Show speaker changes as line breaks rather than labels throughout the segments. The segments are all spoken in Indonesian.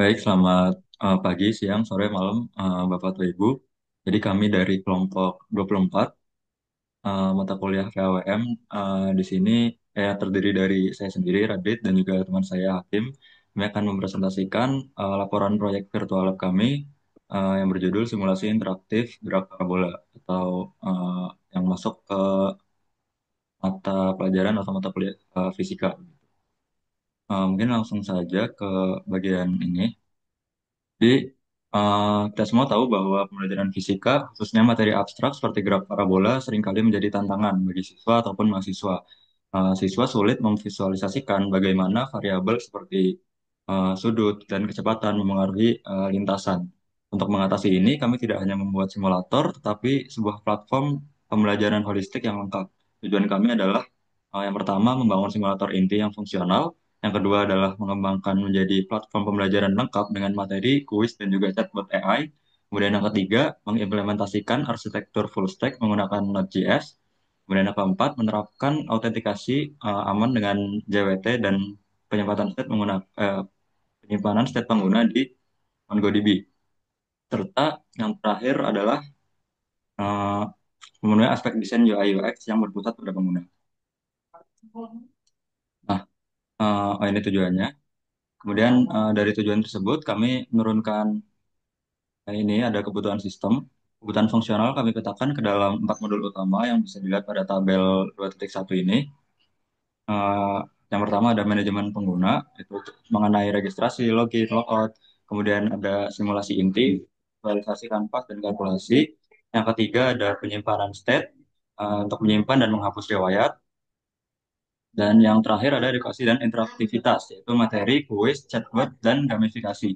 Baik, selamat pagi, siang, sore, malam, Bapak atau Ibu. Jadi kami dari kelompok 24 mata kuliah KWM di sini terdiri dari saya sendiri, Radit, dan juga teman saya, Hakim. Kami akan mempresentasikan laporan proyek virtual lab kami yang berjudul Simulasi Interaktif Gerak Parabola atau yang masuk ke mata pelajaran atau mata kuliah fisika. Mungkin langsung saja ke bagian ini. Jadi, kita semua tahu bahwa pembelajaran fisika, khususnya materi abstrak seperti gerak parabola, seringkali menjadi tantangan bagi siswa ataupun mahasiswa. Siswa sulit memvisualisasikan bagaimana variabel seperti sudut dan kecepatan memengaruhi lintasan. Untuk mengatasi ini, kami tidak hanya membuat simulator, tetapi sebuah platform pembelajaran holistik yang lengkap. Tujuan kami adalah yang pertama, membangun simulator inti yang fungsional. Yang kedua adalah mengembangkan menjadi platform pembelajaran lengkap dengan materi, kuis, dan juga chatbot AI. Kemudian yang ketiga, mengimplementasikan arsitektur full stack menggunakan Node.js. Kemudian yang keempat, menerapkan autentikasi aman dengan JWT dan penyimpanan state penyimpanan state pengguna di MongoDB. Serta yang terakhir adalah eh, memenuhi aspek desain UI UX yang berpusat pada pengguna. Nah, ini tujuannya. Kemudian dari tujuan tersebut kami menurunkan ini ada kebutuhan sistem. Kebutuhan fungsional kami petakan ke dalam 4 modul utama yang bisa dilihat pada tabel 2.1 ini. Eh, yang pertama ada manajemen pengguna, itu mengenai registrasi, login, logout. Kemudian ada simulasi inti, visualisasi kanvas, dan kalkulasi. Yang ketiga ada penyimpanan state, untuk menyimpan dan menghapus riwayat. Dan yang terakhir ada edukasi dan interaktivitas, yaitu materi, kuis, chatbot, dan gamifikasi.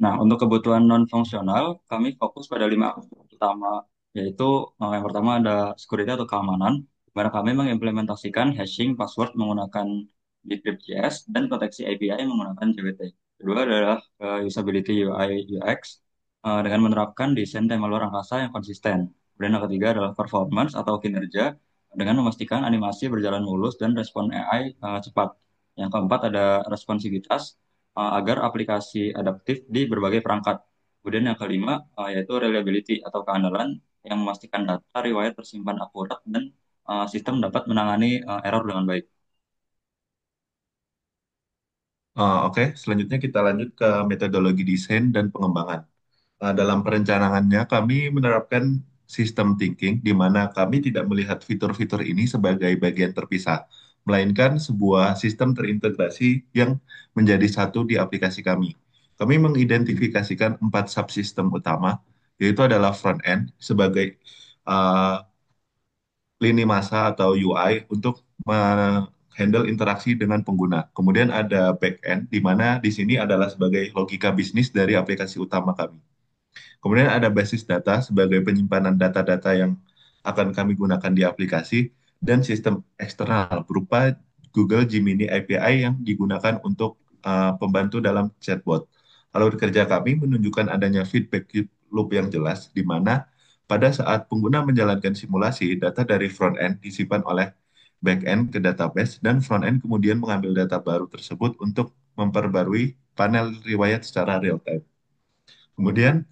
Nah, untuk kebutuhan non-fungsional, kami fokus pada 5 aspek utama, yaitu yang pertama ada security atau keamanan, di mana kami mengimplementasikan hashing password menggunakan Decrypt.js dan proteksi API menggunakan JWT. Kedua adalah usability UI UX dengan menerapkan desain tema luar angkasa yang konsisten. Kemudian yang ketiga adalah performance atau kinerja dengan memastikan animasi berjalan mulus dan respon AI cepat. Yang keempat ada responsivitas agar aplikasi adaptif di berbagai perangkat. Kemudian yang kelima yaitu reliability atau keandalan yang memastikan data riwayat tersimpan akurat dan sistem dapat menangani error dengan baik.
Oke, selanjutnya kita lanjut ke metodologi desain dan pengembangan. Dalam perencanaannya, kami menerapkan sistem thinking di mana kami tidak melihat fitur-fitur ini sebagai bagian terpisah, melainkan sebuah sistem terintegrasi yang menjadi satu di aplikasi kami. Kami mengidentifikasikan 4 subsistem utama, yaitu adalah front end sebagai uh, lini masa atau UI untuk handle interaksi dengan pengguna. Kemudian ada back end, di mana di sini adalah sebagai logika bisnis dari aplikasi utama kami. Kemudian ada basis data sebagai penyimpanan data-data yang akan kami gunakan di aplikasi, dan sistem eksternal berupa Google Gemini API yang digunakan untuk pembantu dalam chatbot. Lalu kerja kami menunjukkan adanya feedback loop yang jelas, di mana pada saat pengguna menjalankan simulasi, data dari front end disimpan oleh back end ke database, dan front end kemudian mengambil data baru tersebut untuk memperbarui panel riwayat secara real time. Kemudian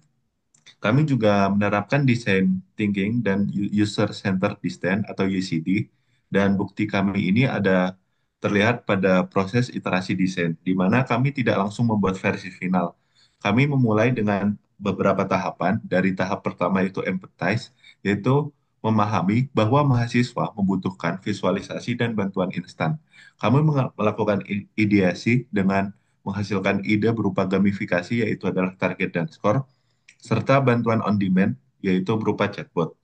kami juga menerapkan design thinking dan user centered design atau UCD, dan bukti kami ini ada terlihat pada proses iterasi desain di mana kami tidak langsung membuat versi final. Kami memulai dengan beberapa tahapan. Dari tahap pertama itu empathize, yaitu memahami bahwa mahasiswa membutuhkan visualisasi dan bantuan instan. Kami melakukan ideasi dengan menghasilkan ide berupa gamifikasi, yaitu adalah target dan skor, serta bantuan on demand, yaitu berupa chatbot.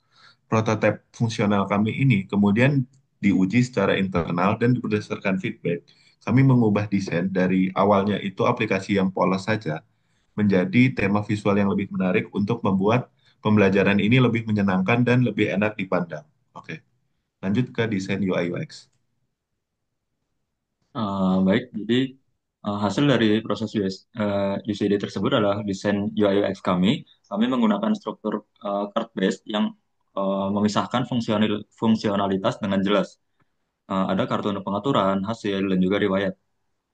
Prototipe fungsional kami ini kemudian diuji secara internal, dan berdasarkan feedback, kami mengubah desain dari awalnya itu aplikasi yang polos saja menjadi tema visual yang lebih menarik untuk membuat pembelajaran ini lebih menyenangkan dan lebih enak dipandang. Oke, lanjut ke desain UI UX.
Baik, jadi hasil dari proses UCD tersebut adalah desain UI UX kami. Kami menggunakan struktur card based yang memisahkan fungsionalitas dengan jelas. Ada kartu untuk pengaturan, hasil, dan juga riwayat.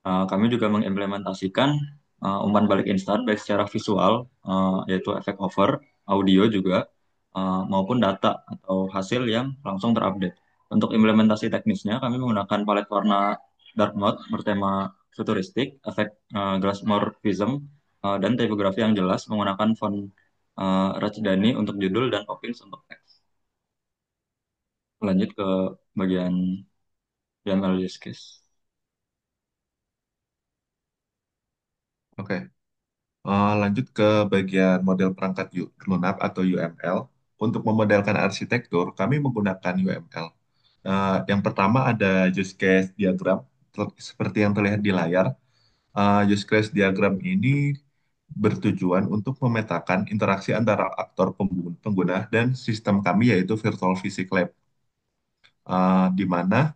Kami juga mengimplementasikan umpan balik instan baik secara visual, yaitu efek hover, audio juga, maupun data atau hasil yang langsung terupdate. Untuk implementasi teknisnya, kami menggunakan palet warna dark mode bertema futuristik, efek glassmorphism, dan tipografi yang jelas menggunakan font Rajdhani untuk judul dan Opins untuk teks. Lanjut ke bagian YAML use case.
Oke. Lanjut ke bagian model perangkat lunak atau UML. Untuk memodelkan arsitektur, kami menggunakan UML. Yang pertama ada use case diagram, seperti yang terlihat di layar. Use case diagram ini bertujuan untuk memetakan interaksi antara aktor pengguna dan sistem kami, yaitu Virtual Physics Lab. Di mana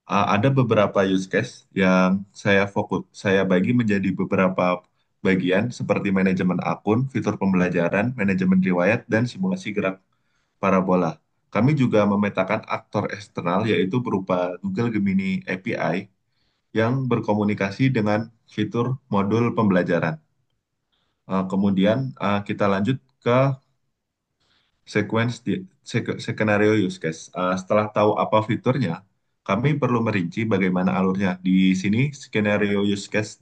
ada beberapa use case yang saya bagi menjadi beberapa bagian seperti manajemen akun, fitur pembelajaran, manajemen riwayat, dan simulasi gerak parabola. Kami juga memetakan aktor eksternal yaitu berupa Google Gemini API yang berkomunikasi dengan fitur modul pembelajaran. Kemudian kita lanjut ke skenario use case. Setelah tahu apa fiturnya, kami perlu merinci bagaimana alurnya. Di sini skenario use case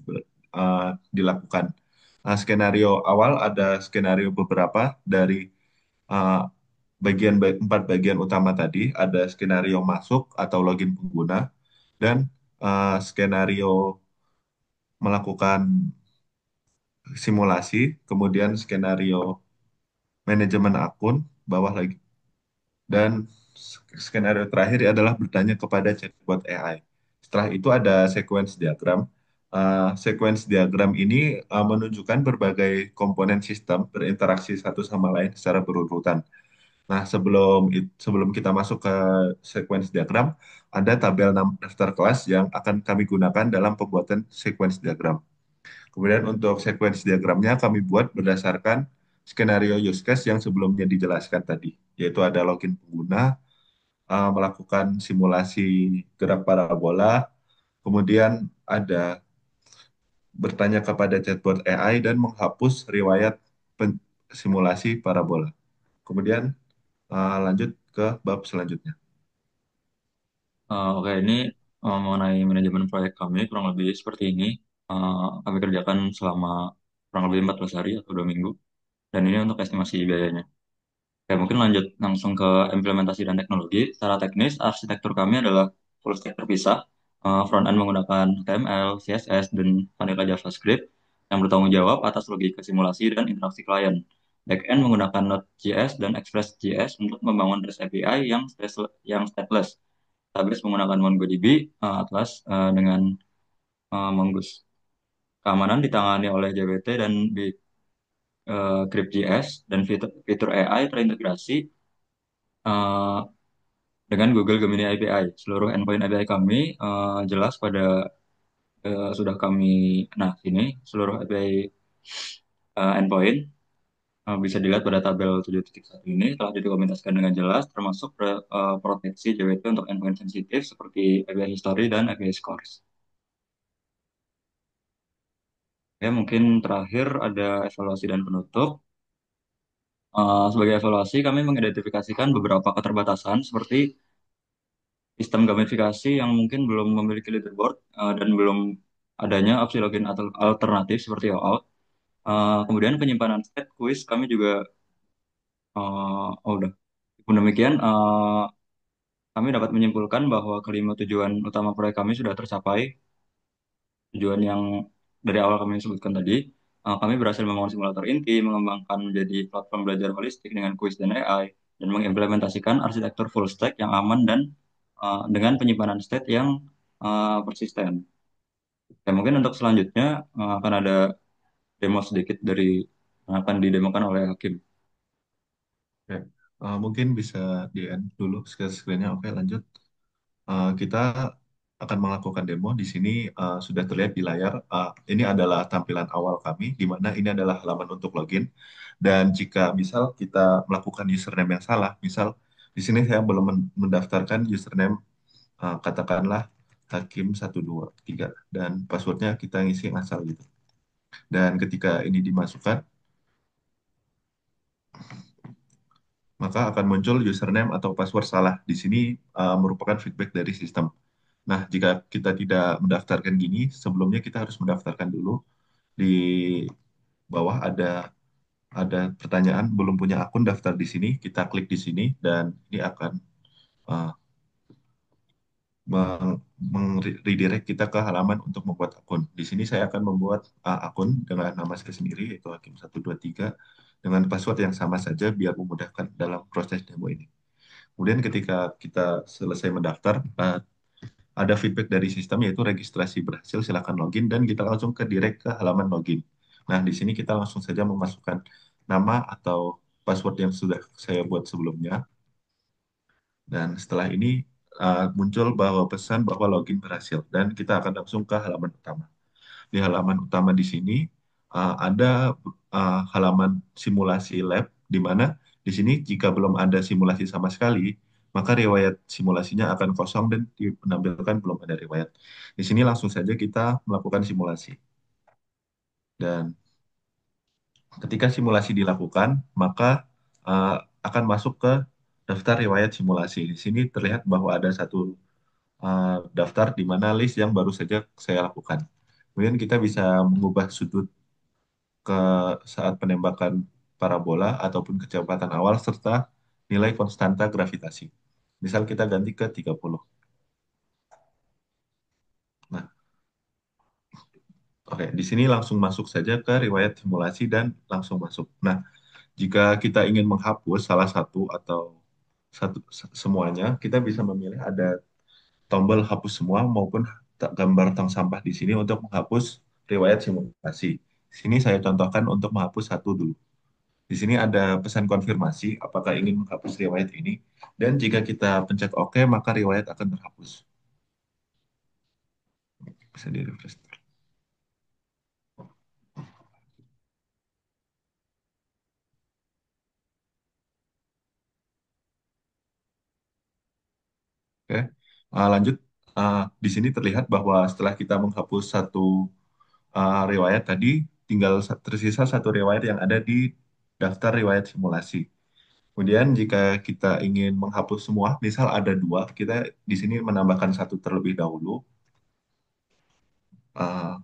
dilakukan. Skenario awal ada skenario beberapa dari uh, empat bagian utama tadi. Ada skenario masuk atau login pengguna dan skenario melakukan simulasi, kemudian skenario manajemen akun, bawah lagi. Dan skenario terakhir adalah bertanya kepada chatbot AI. Setelah itu ada sequence diagram. Sequence diagram ini menunjukkan berbagai komponen sistem berinteraksi satu sama lain secara berurutan. Nah, sebelum kita masuk ke sequence diagram, ada tabel daftar kelas yang akan kami gunakan dalam pembuatan sequence diagram. Kemudian untuk sequence diagramnya kami buat berdasarkan skenario use case yang sebelumnya dijelaskan tadi, yaitu ada login pengguna, melakukan simulasi gerak parabola, kemudian ada bertanya kepada chatbot AI dan menghapus riwayat simulasi parabola. Kemudian lanjut ke bab selanjutnya.
Oke, ini mengenai manajemen proyek kami kurang lebih seperti ini. Kami kerjakan selama kurang lebih 14 hari atau 2 minggu. Dan ini untuk estimasi biayanya. Oke, mungkin lanjut langsung ke implementasi dan teknologi. Secara teknis, arsitektur kami adalah full stack terpisah. Front end menggunakan HTML, CSS, dan vanilla JavaScript yang bertanggung jawab atas logika simulasi dan interaksi klien. Backend menggunakan Node.js dan Express.js untuk membangun REST API yang stateless. Database menggunakan MongoDB, Atlas dengan Mongoose. Keamanan ditangani oleh JWT dan Grip.js dan fitur AI terintegrasi eh, dengan Google Gemini API. Seluruh endpoint API kami jelas sudah kami, nah ini seluruh API endpoint bisa dilihat pada tabel 7.1 ini telah didokumentasikan dengan jelas termasuk proteksi JWT untuk endpoint sensitif seperti API history dan API scores. Ya, mungkin terakhir ada evaluasi dan penutup. Sebagai evaluasi, kami mengidentifikasikan beberapa keterbatasan seperti sistem gamifikasi yang mungkin belum memiliki leaderboard dan belum adanya opsi login atau alternatif seperti OAuth. Kemudian penyimpanan state quiz kami juga udah. Namun demikian, kami dapat menyimpulkan bahwa kelima tujuan utama proyek kami sudah tercapai. Tujuan yang dari awal kami sebutkan tadi, kami berhasil membangun simulator inti, mengembangkan menjadi platform belajar holistik dengan kuis dan AI, dan mengimplementasikan arsitektur full stack yang aman dan dengan penyimpanan state yang persisten. Ya, mungkin untuk selanjutnya akan ada demo sedikit dari yang akan didemokan oleh Hakim.
Oke. Mungkin bisa di-end dulu screen-nya. Oke, lanjut. Kita akan melakukan demo. Di sini sudah terlihat di layar. Ini adalah tampilan awal kami, di mana ini adalah halaman untuk login. Dan jika misal kita melakukan username yang salah, misal di sini saya belum mendaftarkan username, katakanlah Hakim 123 dan passwordnya kita ngisi yang asal gitu. Dan ketika ini dimasukkan, maka akan muncul username atau password salah. Di sini merupakan feedback dari sistem. Nah, jika kita tidak mendaftarkan gini, sebelumnya kita harus mendaftarkan dulu. Di bawah ada pertanyaan belum punya akun daftar di sini. Kita klik di sini dan ini akan uh, redirect kita ke halaman untuk membuat akun. Di sini saya akan membuat akun dengan nama saya sendiri, yaitu Hakim 123 dengan password yang sama saja biar memudahkan dalam proses demo ini. Kemudian ketika kita selesai mendaftar, ada feedback dari sistem yaitu registrasi berhasil, silakan login dan kita langsung ke direct ke halaman login. Nah, di sini kita langsung saja memasukkan nama atau password yang sudah saya buat sebelumnya. Dan setelah ini muncul bahwa pesan bahwa login berhasil dan kita akan langsung ke halaman utama. Di halaman utama di sini ada halaman simulasi lab di mana di sini jika belum ada simulasi sama sekali, maka riwayat simulasinya akan kosong dan menampilkan belum ada riwayat. Di sini langsung saja kita melakukan simulasi. Dan ketika simulasi dilakukan, maka uh, akan masuk ke daftar riwayat simulasi. Di sini terlihat bahwa ada satu daftar di mana list yang baru saja saya lakukan. Kemudian kita bisa mengubah sudut ke saat penembakan parabola ataupun kecepatan awal serta nilai konstanta gravitasi. Misal kita ganti ke 30. Nah, oke, di sini langsung masuk saja ke riwayat simulasi dan langsung masuk. Nah, jika kita ingin menghapus salah satu atau semuanya, kita bisa memilih ada tombol hapus semua maupun gambar tong sampah di sini untuk menghapus riwayat simulasi. Di sini saya contohkan untuk menghapus satu dulu. Di sini ada pesan konfirmasi apakah ingin menghapus riwayat ini. Dan jika kita pencet OK, maka riwayat akan terhapus. Bisa di refresh. Oke. Lanjut. Di sini terlihat bahwa setelah kita menghapus satu riwayat tadi, tinggal tersisa satu riwayat yang ada di daftar riwayat simulasi. Kemudian jika kita ingin menghapus semua, misal ada dua, kita di sini menambahkan satu terlebih dahulu. Uh,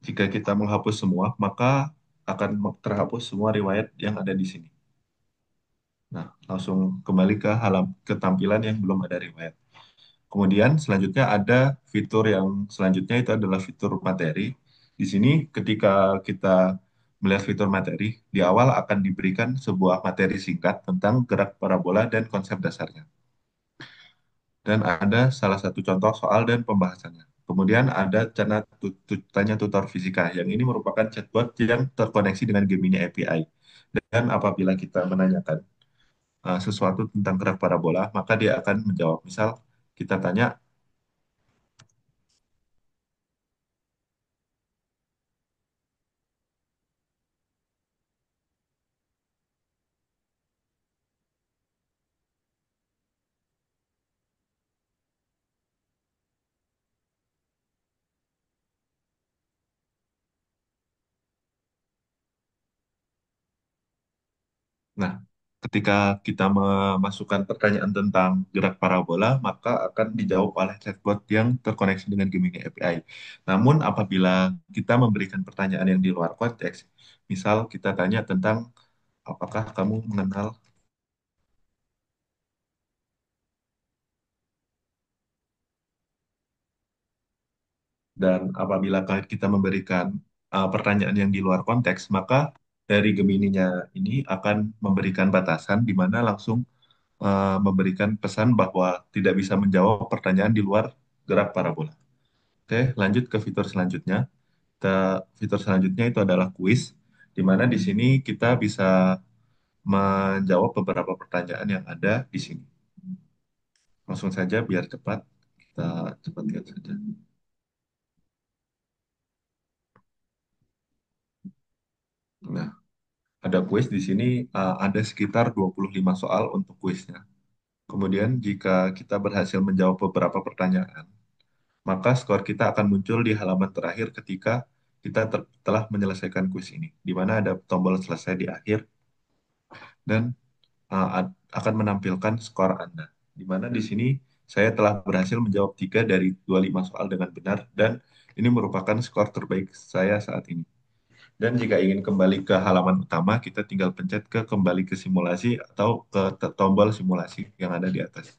Jika kita menghapus semua, maka akan terhapus semua riwayat yang ada di sini. Nah, langsung kembali ke ke tampilan yang belum ada riwayat. Kemudian selanjutnya ada fitur yang selanjutnya itu adalah fitur materi. Di sini ketika kita melihat fitur materi, di awal akan diberikan sebuah materi singkat tentang gerak parabola dan konsep dasarnya. Dan ada salah satu contoh soal dan pembahasannya. Kemudian ada tanya tutor fisika, yang ini merupakan chatbot yang terkoneksi dengan Gemini API. Dan apabila kita menanyakan sesuatu tentang gerak parabola, maka dia akan menjawab. Misal kita tanya, nah, ketika kita memasukkan pertanyaan tentang gerak parabola, maka akan dijawab oleh chatbot yang terkoneksi dengan Gemini API. Namun apabila kita memberikan pertanyaan yang di luar konteks, misal kita tanya tentang apakah kamu mengenal, dan apabila kita memberikan pertanyaan yang di luar konteks, maka dari Gemininya ini akan memberikan batasan di mana langsung memberikan pesan bahwa tidak bisa menjawab pertanyaan di luar gerak parabola. Oke, lanjut ke fitur selanjutnya. Fitur selanjutnya itu adalah kuis, di mana di sini kita bisa menjawab beberapa pertanyaan yang ada di sini. Langsung saja biar cepat, kita cepatkan saja. Nah, ada kuis di sini, ada sekitar 25 soal untuk kuisnya. Kemudian jika kita berhasil menjawab beberapa pertanyaan, maka skor kita akan muncul di halaman terakhir ketika kita telah menyelesaikan kuis ini, di mana ada tombol selesai di akhir dan akan menampilkan skor Anda. Di mana di sini saya telah berhasil menjawab 3 dari 25 soal dengan benar dan ini merupakan skor terbaik saya saat ini. Dan jika ingin kembali ke halaman utama, kita tinggal pencet ke kembali ke simulasi atau ke tombol simulasi yang ada di atas.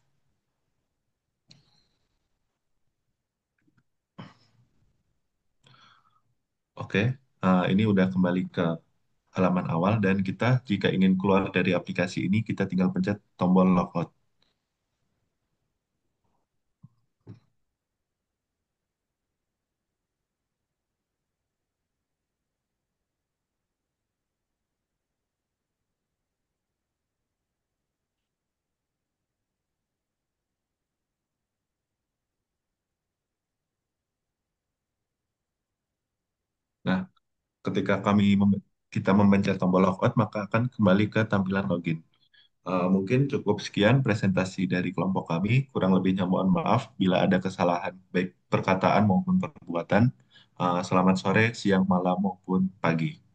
Oke, ini udah kembali ke halaman awal dan kita jika ingin keluar dari aplikasi ini, kita tinggal pencet tombol logout. Nah, ketika kita memencet tombol logout, maka akan kembali ke tampilan login. Mungkin cukup sekian presentasi dari kelompok kami. Kurang lebihnya mohon maaf bila ada kesalahan baik perkataan maupun perbuatan. Selamat sore, siang, malam maupun pagi.